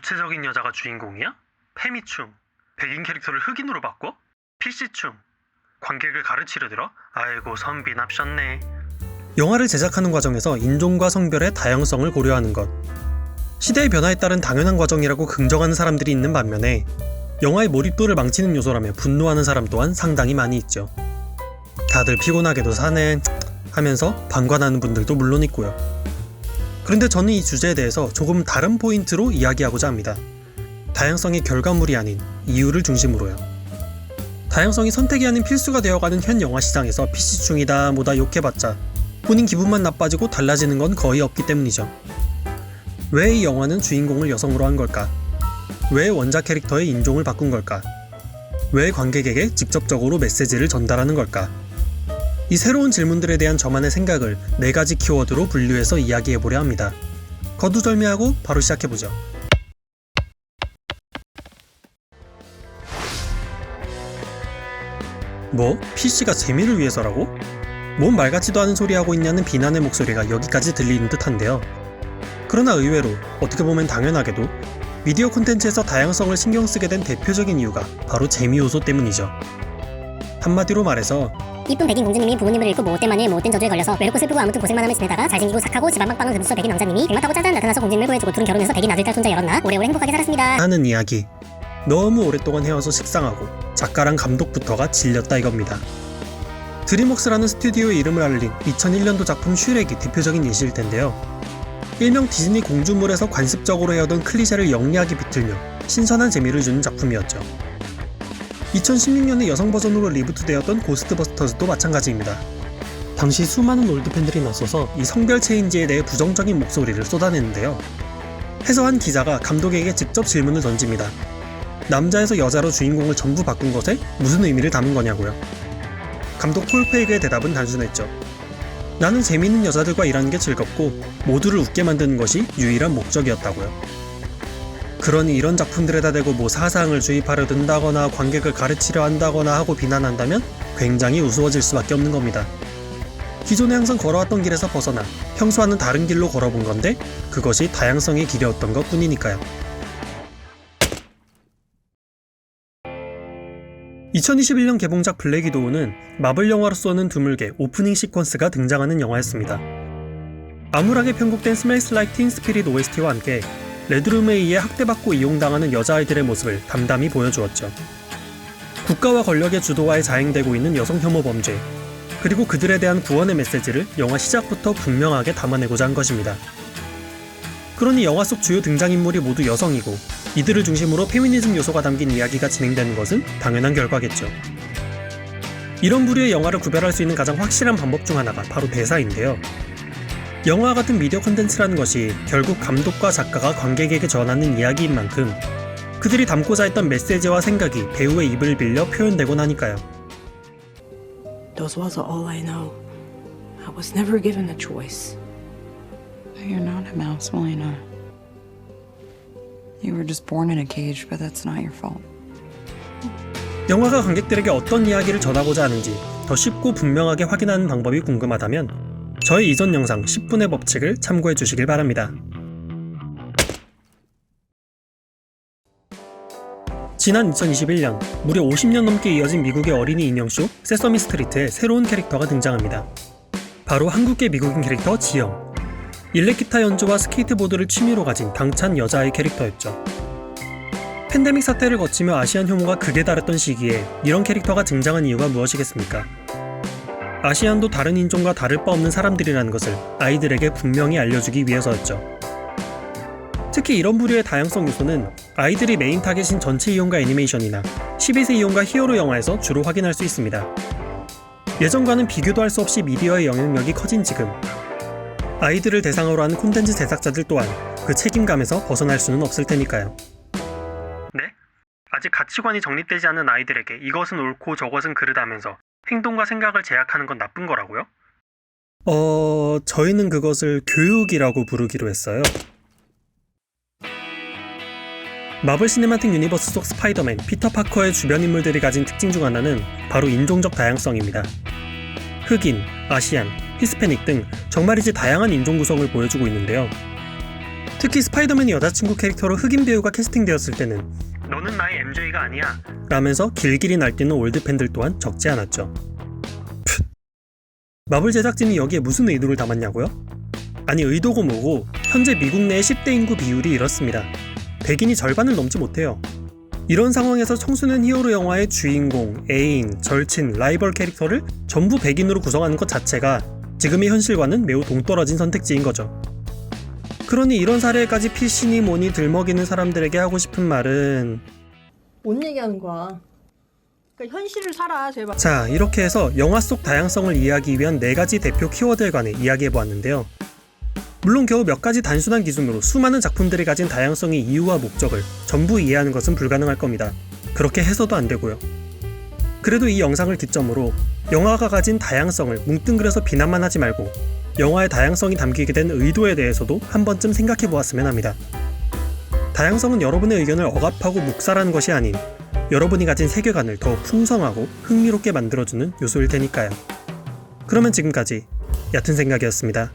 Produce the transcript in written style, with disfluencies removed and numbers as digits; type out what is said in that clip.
주체적인 여자가 주인공이야? 페미충. 백인 캐릭터를 흑인으로 바꿔? PC충. 관객을 가르치려 들어? 아이고 선비 납셨네. 영화를 제작하는 과정에서 인종과 성별의 다양성을 고려하는 것. 시대의 변화에 따른 당연한 과정이라고 긍정하는 사람들이 있는 반면에 영화의 몰입도를 망치는 요소라며 분노하는 사람 또한 상당히 많이 있죠. 다들 피곤하게도 사네 하면서 방관하는 분들도 물론 있고요. 그런데 저는 이 주제에 대해서 조금 다른 포인트로 이야기하고자 합니다. 다양성의 결과물이 아닌 이유를 중심으로요. 다양성이 선택이 아닌 필수가 되어가는 현 영화 시장에서 PC충이다 뭐다 욕해봤자 본인 기분만 나빠지고 달라지는 건 거의 없기 때문이죠. 왜 이 영화는 주인공을 여성으로 한 걸까? 왜 원작 캐릭터의 인종을 바꾼 걸까? 왜 관객에게 직접적으로 메시지를 전달하는 걸까? 이 새로운 질문들에 대한 저만의 생각을 4가지 키워드로 분류해서 이야기해보려 합니다. 거두절미하고 바로 시작해보죠. 뭐? PC가 재미를 위해서라고? 뭔 말 같지도 않은 소리 하고 있냐는 비난의 목소리가 여기까지 들리는 듯한데요. 그러나 의외로 어떻게 보면 당연하게도 미디어 콘텐츠에서 다양성을 신경 쓰게 된 대표적인 이유가 바로 재미 요소 때문이죠. 한마디로 말해서 이쁜 백인 공주님이 부모님을 잃고 못된 마늘 못된 저주에 걸려서 외롭고 슬프고 아무튼 고생만 하며 지내다가 잘생기고 착하고 집안 빵빵한 금수저 백인 왕자님이 백마 타고 짜잔 나타나서 공주님을 구해주고 둘은 결혼해서 백인 아들딸 손자 열었나 오래오래 행복하게 살았습니다 하는 이야기. 너무 오랫동안 헤어져 식상하고 작가랑 감독부터가 질렸다 이겁니다. 드림웍스라는 스튜디오의 이름을 알린 2001년도 작품 슈렉이 대표적인 예시일 텐데요. 일명 디즈니 공주물에서 관습적으로 해오던 클리셰를 영리하게 비틀며 신선한 재미를 주는 작품이었죠. 2016년에 여성 버전으로 리부트되었던 고스트버스터즈도 마찬가지입니다. 당시 수많은 올드팬들이 나서서 이 성별 체인지에 대해 부정적인 목소리를 쏟아냈는데요. 해서 한 기자가 감독에게 직접 질문을 던집니다. 남자에서 여자로 주인공을 전부 바꾼 것에 무슨 의미를 담은 거냐고요. 감독 폴 페이그의 대답은 단순했죠. 나는 재미있는 여자들과 일하는 게 즐겁고 모두를 웃게 만드는 것이 유일한 목적이었다고요. 그러니 이런 작품들에다 대고 뭐 사상을 주입하려 든다거나 관객을 가르치려 한다거나 하고 비난한다면 굉장히 우스워질 수밖에 없는 겁니다. 기존에 항상 걸어왔던 길에서 벗어나 평소와는 다른 길로 걸어본 건데 그것이 다양성의 길이었던 것 뿐이니까요. 2021년 개봉작 블랙 위도우는 마블 영화로서는 드물게 오프닝 시퀀스가 등장하는 영화였습니다. 암울하게 편곡된 스멜스 라이크 틴 스피릿 OST와 함께 레드룸에 의해 학대받고 이용당하는 여자아이들의 모습을 담담히 보여주었죠. 국가와 권력의 주도하에 자행되고 있는 여성 혐오 범죄, 그리고 그들에 대한 구원의 메시지를 영화 시작부터 분명하게 담아내고자 한 것입니다. 그러니 영화 속 주요 등장인물이 모두 여성이고 이들을 중심으로 페미니즘 요소가 담긴 이야기가 진행되는 것은 당연한 결과겠죠. 이런 부류의 영화를 구별할 수 있는 가장 확실한 방법 중 하나가 바로 대사인데요. 영화와 같은 미디어 콘텐츠라는 것이 결국 감독과 작가가 관객에게 전하는 이야기인 만큼 그들이 담고자 했던 메시지와 생각이 배우의 입을 빌려 표현되곤 하니까요. Those walls are all I know. I was never given a choice. You're not a mouse, Melina. You were just born in a cage, but that's not your fault. 영화가 관객들에게 어떤 이야기를 전하고자 하는지 더 쉽고 분명하게 확인하는 방법이 궁금하다면 저의 이전 영상 10분의 법칙을 참고해 주시길 바랍니다. 지난 2021년 무려 50년 넘게 이어진 미국의 어린이 인형쇼 세서미 스트리트에 새로운 캐릭터가 등장합니다. 바로 한국계 미국인 캐릭터 지영. 일렉기타 연주와 스케이트보드를 취미로 가진 당찬 여자아이 캐릭터였죠. 팬데믹 사태를 거치며 아시안 혐오가 극에 달했던 시기에 이런 캐릭터가 등장한 이유가 무엇이겠습니까? 아시안도 다른 인종과 다를 바 없는 사람들이라는 것을 아이들에게 분명히 알려주기 위해서였죠. 특히 이런 부류의 다양성 요소는 아이들이 메인 타겟인 전체 이용가 애니메이션이나 12세 이용가 히어로 영화에서 주로 확인할 수 있습니다. 예전과는 비교도 할 수 없이 미디어의 영향력이 커진 지금 아이들을 대상으로 하는 콘텐츠 제작자들 또한 그 책임감에서 벗어날 수는 없을 테니까요. 네? 아직 가치관이 정립되지 않은 아이들에게 이것은 옳고 저것은 그르다면서 행동과 생각을 제약하는 건 나쁜 거라고요? 저희는 그것을 교육이라고 부르기로 했어요. 마블 시네마틱 유니버스 속 스파이더맨, 피터 파커의 주변 인물들이 가진 특징 중 하나는 바로 인종적 다양성입니다. 흑인, 아시안, 히스패닉 등 정말이지 다양한 인종 구성을 보여주고 있는데요. 특히 스파이더맨의 여자친구 캐릭터로 흑인 배우가 캐스팅되었을 때는 너는 나의 MJ가 아니야 라면서 길길이 날뛰는 올드팬들 또한 적지 않았죠. 마블 제작진이 여기에 무슨 의도를 담았냐고요? 아니 의도고 뭐고 현재 미국 내의 10대 인구 비율이 이렇습니다. 백인이 절반을 넘지 못해요. 이런 상황에서 청소년 히어로 영화의 주인공, 애인, 절친, 라이벌 캐릭터를 전부 백인으로 구성하는 것 자체가 지금의 현실과는 매우 동떨어진 선택지인 거죠. 그러니 이런 사례까지 PC니 뭐니 들먹이는 사람들에게 하고 싶은 말은 뭔 얘기하는 거야? 그러니까 현실을 살아 제발. 자, 이렇게 해서 영화 속 다양성을 이해하기 위한 4가지 대표 키워드에 관해 이야기해보았는데요. 물론 겨우 몇 가지 단순한 기준으로 수많은 작품들이 가진 다양성의 이유와 목적을 전부 이해하는 것은 불가능할 겁니다. 그렇게 해서도 안 되고요. 그래도 이 영상을 기점으로 영화가 가진 다양성을 뭉뚱그려서 비난만 하지 말고 영화의 다양성이 담기게 된 의도에 대해서도 한 번쯤 생각해보았으면 합니다. 다양성은 여러분의 의견을 억압하고 묵살하는 것이 아닌 여러분이 가진 세계관을 더 풍성하고 흥미롭게 만들어주는 요소일 테니까요. 그러면 지금까지 얕은 생각이었습니다.